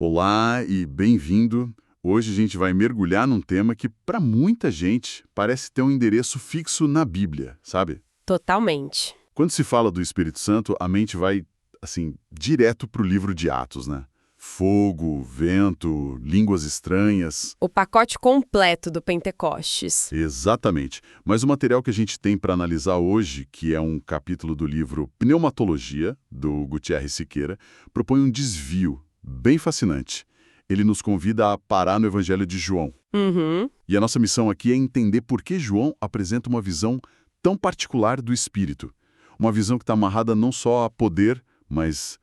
Olá e bem-vindo. Hoje a gente vai mergulhar num tema que, para muita gente, parece ter um endereço fixo na Bíblia, sabe? Totalmente. Quando se fala do Espírito Santo, a mente vai, assim, direto para o livro de Atos, né? Fogo, vento, línguas estranhas. O pacote completo do Pentecostes. Exatamente. Mas o material que a gente tem para analisar hoje, que é um capítulo do livro Pneumatologia, do Gutierrez Siqueira, propõe um desvio bem fascinante. Ele nos convida a parar no Evangelho de João. Uhum. E a nossa missão aqui é entender por que João apresenta uma visão tão particular do Espírito. Uma visão que está amarrada não só a poder, mas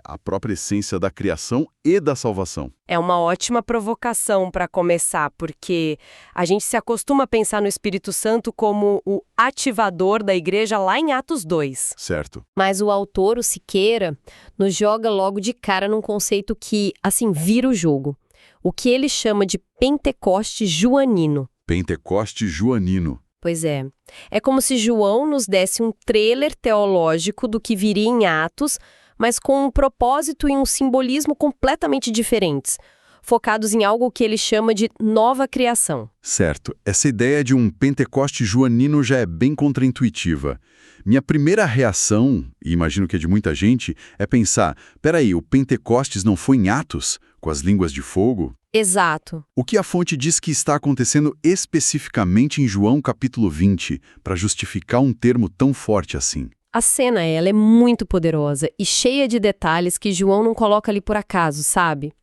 a própria essência da criação e da salvação. É uma ótima provocação para começar, porque a gente se acostuma a pensar no Espírito Santo como o ativador da igreja lá em Atos 2. Certo. Mas o autor, o Siqueira, nos joga logo de cara num conceito que, assim, vira o jogo. O que ele chama de Pentecoste joanino. Pentecoste joanino. Pois é. É como se João nos desse um trailer teológico do que viria em Atos, mas com um propósito e um simbolismo completamente diferentes, focados em algo que ele chama de nova criação. Certo. Essa ideia de um Pentecoste joanino já é bem contraintuitiva. Minha primeira reação, e imagino que é de muita gente, é pensar, peraí, o Pentecostes não foi em Atos, com as línguas de fogo? Exato. O que a fonte diz que está acontecendo especificamente em João capítulo 20, para justificar um termo tão forte assim? A cena, ela é muito poderosa e cheia de detalhes que João não coloca ali por acaso, sabe?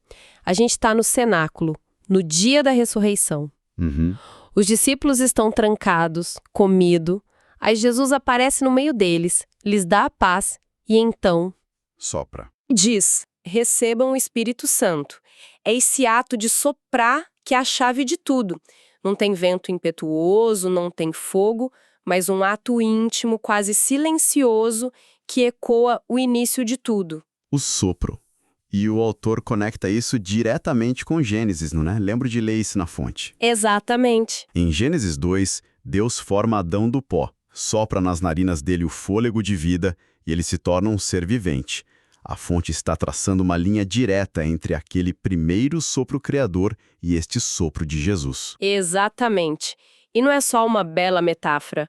A gente está no cenáculo, no dia da ressurreição. Uhum. Os discípulos estão trancados, comido. Aí Jesus aparece no meio deles, lhes dá a paz e então Sopra. diz: recebam o Espírito Santo. É esse ato de soprar que é a chave de tudo. Não tem vento impetuoso, não tem fogo, mas um ato íntimo, quase silencioso, que ecoa o início de tudo. O sopro. E o autor conecta isso diretamente com Gênesis, não é? Lembro de ler isso na fonte. Exatamente. Em Gênesis 2, Deus forma Adão do pó, sopra nas narinas dele o fôlego de vida e ele se torna um ser vivente. A fonte está traçando uma linha direta entre aquele primeiro sopro criador e este sopro de Jesus. Exatamente. E não é só uma bela metáfora.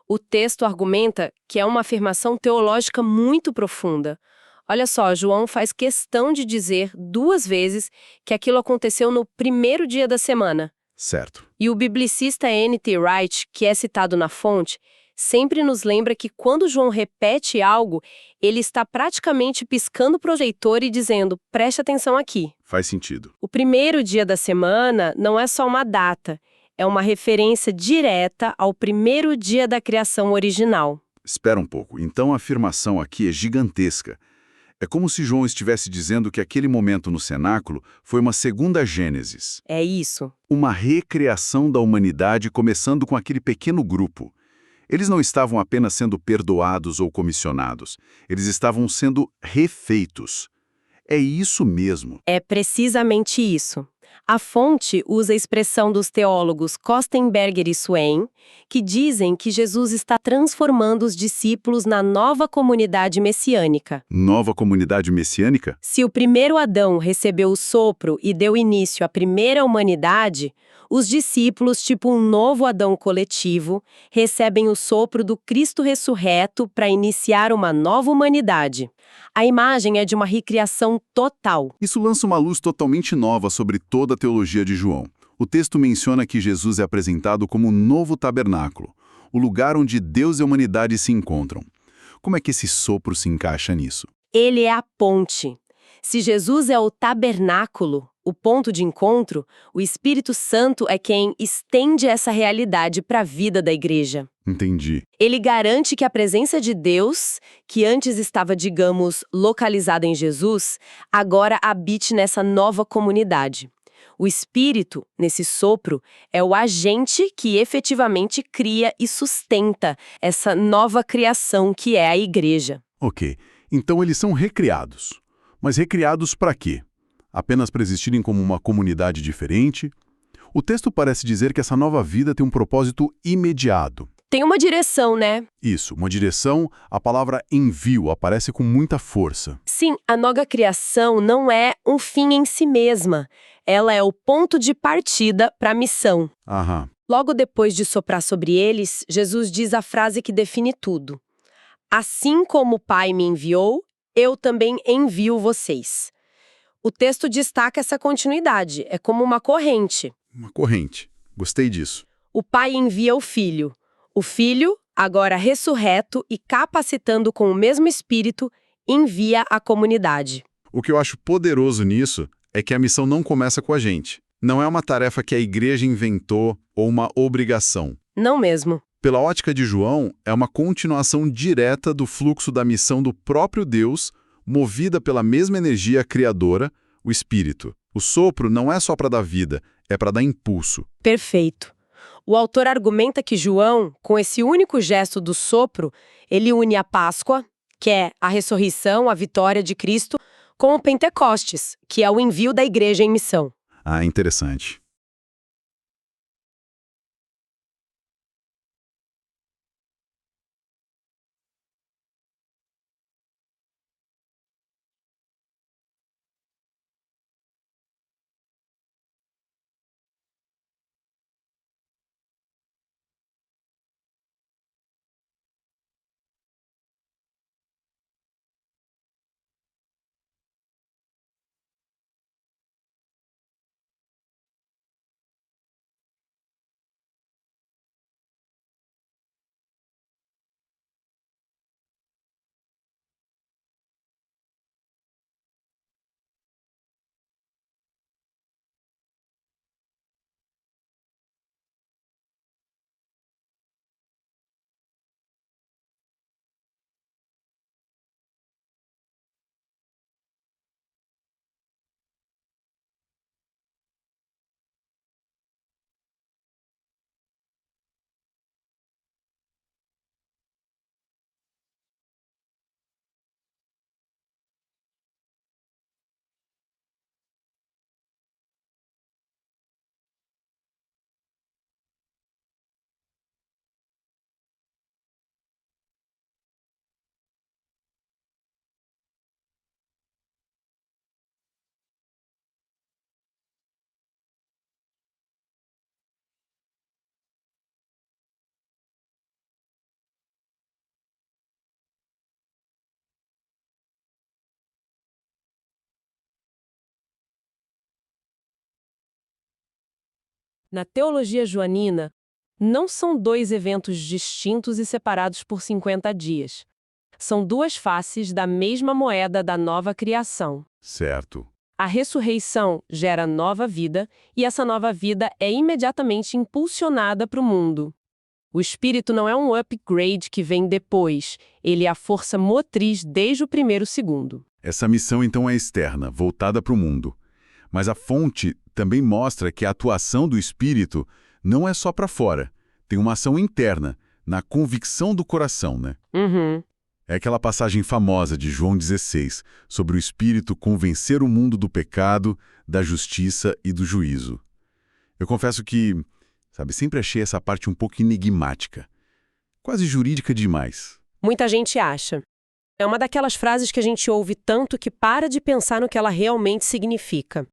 O texto argumenta que é uma afirmação teológica muito profunda. Olha só, João faz questão de dizer 2 vezes que aquilo aconteceu no primeiro dia da semana. Certo. E o biblicista N.T. Wright, que é citado na fonte, sempre nos lembra que quando João repete algo, ele está praticamente piscando o projetor e dizendo, preste atenção aqui. Faz sentido. O primeiro dia da semana não é só uma data, é uma referência direta ao primeiro dia da criação original. Espera um pouco. Então a afirmação aqui é gigantesca. É como se João estivesse dizendo que aquele momento no cenáculo foi uma segunda Gênesis. É isso. Uma recriação da humanidade começando com aquele pequeno grupo. Eles não estavam apenas sendo perdoados ou comissionados. Eles estavam sendo refeitos. É isso mesmo. É precisamente isso. A fonte usa a expressão dos teólogos Kostenberger e Swain, que dizem que Jesus está transformando os discípulos na nova comunidade messiânica. Nova comunidade messiânica? Se o primeiro Adão recebeu o sopro e deu início à primeira humanidade, os discípulos, tipo um novo Adão coletivo, recebem o sopro do Cristo ressurreto para iniciar uma nova humanidade. A imagem é de uma recriação total. Isso lança uma luz totalmente nova sobre toda a teologia de João. O texto menciona que Jesus é apresentado como um novo tabernáculo, o lugar onde Deus e a humanidade se encontram. Como é que esse sopro se encaixa nisso? Ele é a ponte. Se Jesus é o tabernáculo, o ponto de encontro, o Espírito Santo é quem estende essa realidade para a vida da igreja. Entendi. Ele garante que a presença de Deus, que antes estava, digamos, localizada em Jesus, agora habite nessa nova comunidade. O Espírito, nesse sopro, é o agente que efetivamente cria e sustenta essa nova criação que é a igreja. Ok, então eles são recriados. Mas recriados para quê? Apenas para existirem como uma comunidade diferente? O texto parece dizer que essa nova vida tem um propósito imediato. Tem uma direção, né? Isso, uma direção, a palavra envio aparece com muita força. Sim, a nova criação não é um fim em si mesma. Ela é o ponto de partida para a missão. Aham. Logo depois de soprar sobre eles, Jesus diz a frase que define tudo. Assim como o Pai me enviou, eu também envio vocês. O texto destaca essa continuidade, é como uma corrente. Uma corrente. Gostei disso. O Pai envia o Filho. O Filho, agora ressurreto e capacitando com o mesmo Espírito, envia a comunidade. O que eu acho poderoso nisso é que a missão não começa com a gente. Não é uma tarefa que a igreja inventou ou uma obrigação. Não mesmo. Pela ótica de João, é uma continuação direta do fluxo da missão do próprio Deus, movida pela mesma energia criadora, o Espírito. O sopro não é só para dar vida, é para dar impulso. Perfeito. O autor argumenta que João, com esse único gesto do sopro, ele une a Páscoa, que é a ressurreição, a vitória de Cristo, com o Pentecostes, que é o envio da igreja em missão. Ah, interessante. Na teologia joanina, não são dois eventos distintos e separados por 50 dias. São duas faces da mesma moeda da nova criação. Certo. A ressurreição gera nova vida e essa nova vida é imediatamente impulsionada para o mundo. O Espírito não é um upgrade que vem depois, ele é a força motriz desde o primeiro segundo. Essa missão então é externa, voltada para o mundo. Mas a fonte também mostra que a atuação do Espírito não é só para fora. Tem uma ação interna, na convicção do coração, né? Uhum. É aquela passagem famosa de João 16, sobre o Espírito convencer o mundo do pecado, da justiça e do juízo. Eu confesso que, sempre achei essa parte um pouco enigmática. Quase jurídica demais. Muita gente acha. É uma daquelas frases que a gente ouve tanto que para de pensar no que ela realmente significa.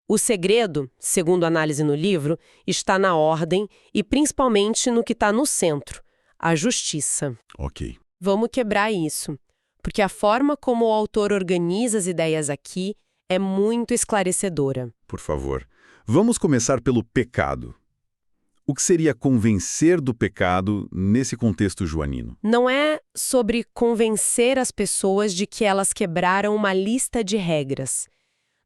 O segredo, segundo a análise no livro, está na ordem e principalmente no que está no centro, a justiça. Ok. Vamos quebrar isso, porque a forma como o autor organiza as ideias aqui é muito esclarecedora. Por favor. Vamos começar pelo pecado. O que seria convencer do pecado nesse contexto joanino? Não é sobre convencer as pessoas de que elas quebraram uma lista de regras.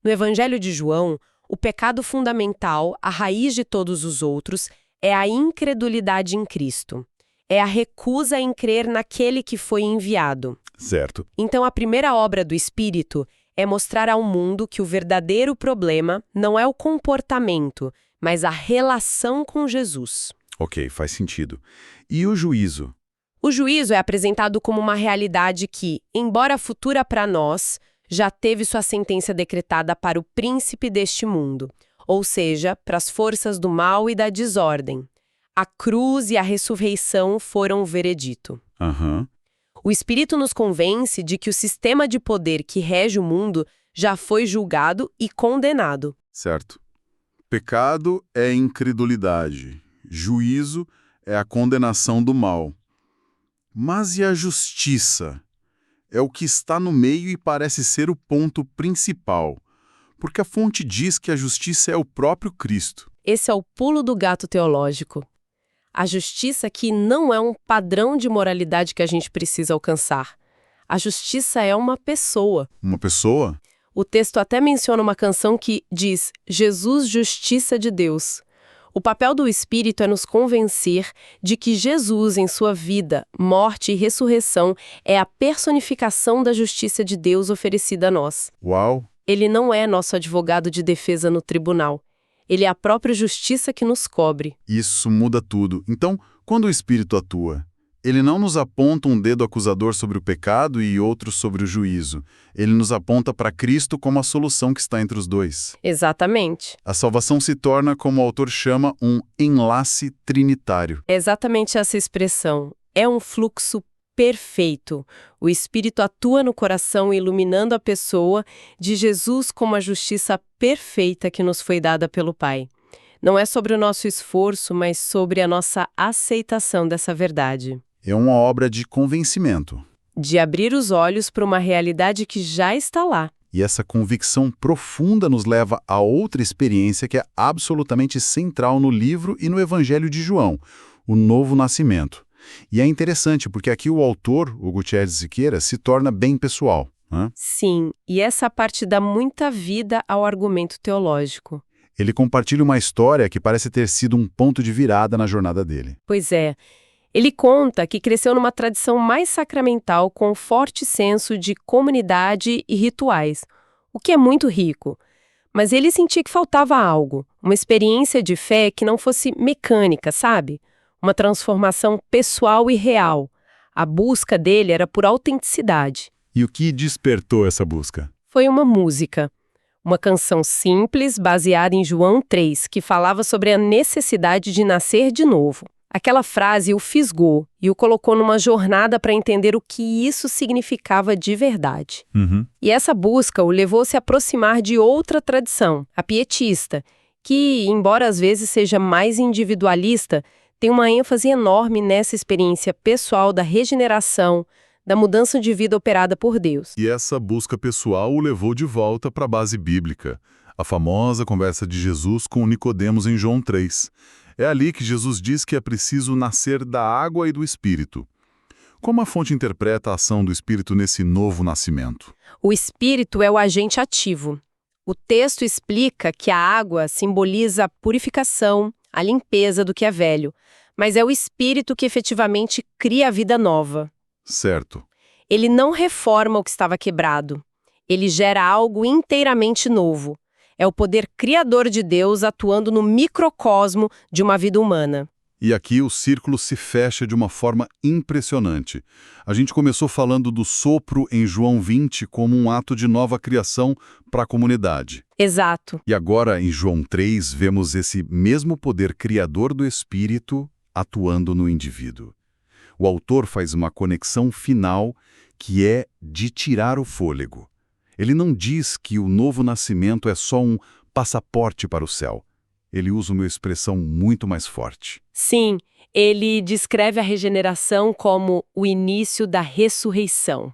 No Evangelho de João, o pecado fundamental, a raiz de todos os outros, é a incredulidade em Cristo. É a recusa em crer naquele que foi enviado. Certo. Então, a primeira obra do Espírito é mostrar ao mundo que o verdadeiro problema não é o comportamento, mas a relação com Jesus. Ok, faz sentido. E o juízo? O juízo é apresentado como uma realidade que, embora futura para nós, já teve sua sentença decretada para o príncipe deste mundo, ou seja, para as forças do mal e da desordem. A cruz e a ressurreição foram o veredito. Aham. O Espírito nos convence de que o sistema de poder que rege o mundo já foi julgado e condenado. Certo. Pecado é incredulidade. Juízo é a condenação do mal. Mas e a justiça? É o que está no meio e parece ser o ponto principal. Porque a fonte diz que a justiça é o próprio Cristo. Esse é o pulo do gato teológico. A justiça aqui não é um padrão de moralidade que a gente precisa alcançar. A justiça é uma pessoa. Uma pessoa? O texto até menciona uma canção que diz Jesus, justiça de Deus. O papel do Espírito é nos convencer de que Jesus, em sua vida, morte e ressurreição, é a personificação da justiça de Deus oferecida a nós. Uau! Ele não é nosso advogado de defesa no tribunal. Ele é a própria justiça que nos cobre. Isso muda tudo. Então, quando o Espírito atua, ele não nos aponta um dedo acusador sobre o pecado e outro sobre o juízo. Ele nos aponta para Cristo como a solução que está entre os dois. Exatamente. A salvação se torna, como o autor chama, um enlace trinitário. É exatamente essa expressão. É um fluxo perfeito. O Espírito atua no coração, iluminando a pessoa de Jesus como a justiça perfeita que nos foi dada pelo Pai. Não é sobre o nosso esforço, mas sobre a nossa aceitação dessa verdade. É uma obra de convencimento. De abrir os olhos para uma realidade que já está lá. E essa convicção profunda nos leva a outra experiência que é absolutamente central no livro e no Evangelho de João, o novo nascimento. E é interessante porque aqui o autor, o Gutierre Siqueira, se torna bem pessoal. Né? Sim, e essa parte dá muita vida ao argumento teológico. Ele compartilha uma história que parece ter sido um ponto de virada na jornada dele. Pois é. Ele conta que cresceu numa tradição mais sacramental com um forte senso de comunidade e rituais, o que é muito rico. Mas ele sentia que faltava algo, uma experiência de fé que não fosse mecânica, sabe? Uma transformação pessoal e real. A busca dele era por autenticidade. E o que despertou essa busca? Foi uma música. Uma canção simples, baseada em João 3, que falava sobre a necessidade de nascer de novo. Aquela frase o fisgou e o colocou numa jornada para entender o que isso significava de verdade. E essa busca o levou a se aproximar de outra tradição, a pietista, que, embora às vezes seja mais individualista, tem uma ênfase enorme nessa experiência pessoal da regeneração, da mudança de vida operada por Deus. E essa busca pessoal o levou de volta para a base bíblica, a famosa conversa de Jesus com Nicodemos em João 3. É ali que Jesus diz que é preciso nascer da água e do Espírito. Como a fonte interpreta a ação do Espírito nesse novo nascimento? O Espírito é o agente ativo. O texto explica que a água simboliza a purificação, a limpeza do que é velho, mas é o Espírito que efetivamente cria a vida nova. Certo. Ele não reforma o que estava quebrado. Ele gera algo inteiramente novo. É o poder criador de Deus atuando no microcosmo de uma vida humana. E aqui o círculo se fecha de uma forma impressionante. A gente começou falando do sopro em João 20 como um ato de nova criação para a comunidade. Exato. E agora, em João 3, vemos esse mesmo poder criador do Espírito atuando no indivíduo. O autor faz uma conexão final que é de tirar o fôlego. Ele não diz que o novo nascimento é só um passaporte para o céu. Ele usa uma expressão muito mais forte. Sim, ele descreve a regeneração como o início da ressurreição.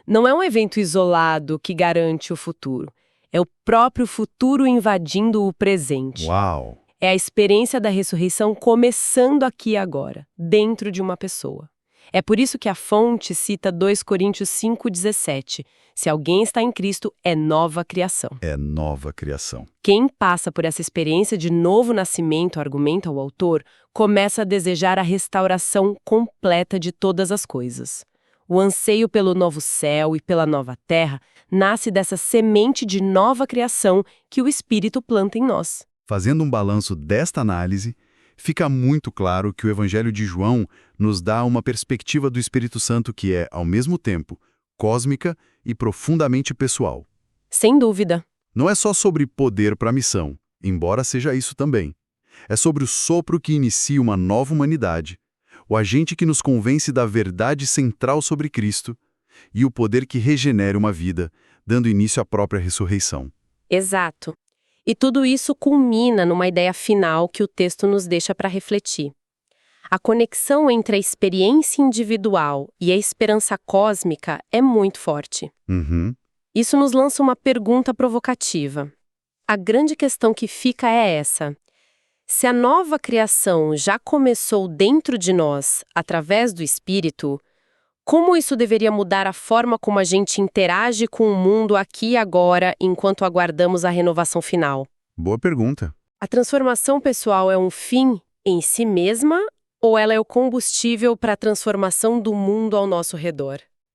Não é um evento isolado que garante o futuro. É o próprio futuro invadindo o presente. Uau! É a experiência da ressurreição começando aqui e agora, dentro de uma pessoa. É por isso que a fonte cita 2 Coríntios 5,17. Se alguém está em Cristo, é nova criação. É nova criação. Quem passa por essa experiência de novo nascimento, argumenta o autor, começa a desejar a restauração completa de todas as coisas. O anseio pelo novo céu e pela nova terra nasce dessa semente de nova criação que o Espírito planta em nós. Fazendo um balanço desta análise, fica muito claro que o Evangelho de João nos dá uma perspectiva do Espírito Santo que é, ao mesmo tempo, cósmica e profundamente pessoal. Sem dúvida. Não é só sobre poder para a missão, embora seja isso também. É sobre o sopro que inicia uma nova humanidade, o agente que nos convence da verdade central sobre Cristo e o poder que regenera uma vida, dando início à própria ressurreição. Exato. E tudo isso culmina numa ideia final que o texto nos deixa para refletir. A conexão entre a experiência individual e a esperança cósmica é muito forte. Uhum. Isso nos lança uma pergunta provocativa. A grande questão que fica é essa: se a nova criação já começou dentro de nós, através do Espírito, como isso deveria mudar a forma como a gente interage com o mundo aqui e agora, enquanto aguardamos a renovação final? Boa pergunta. A transformação pessoal é um fim em si mesma ou ela é o combustível para a transformação do mundo ao nosso redor?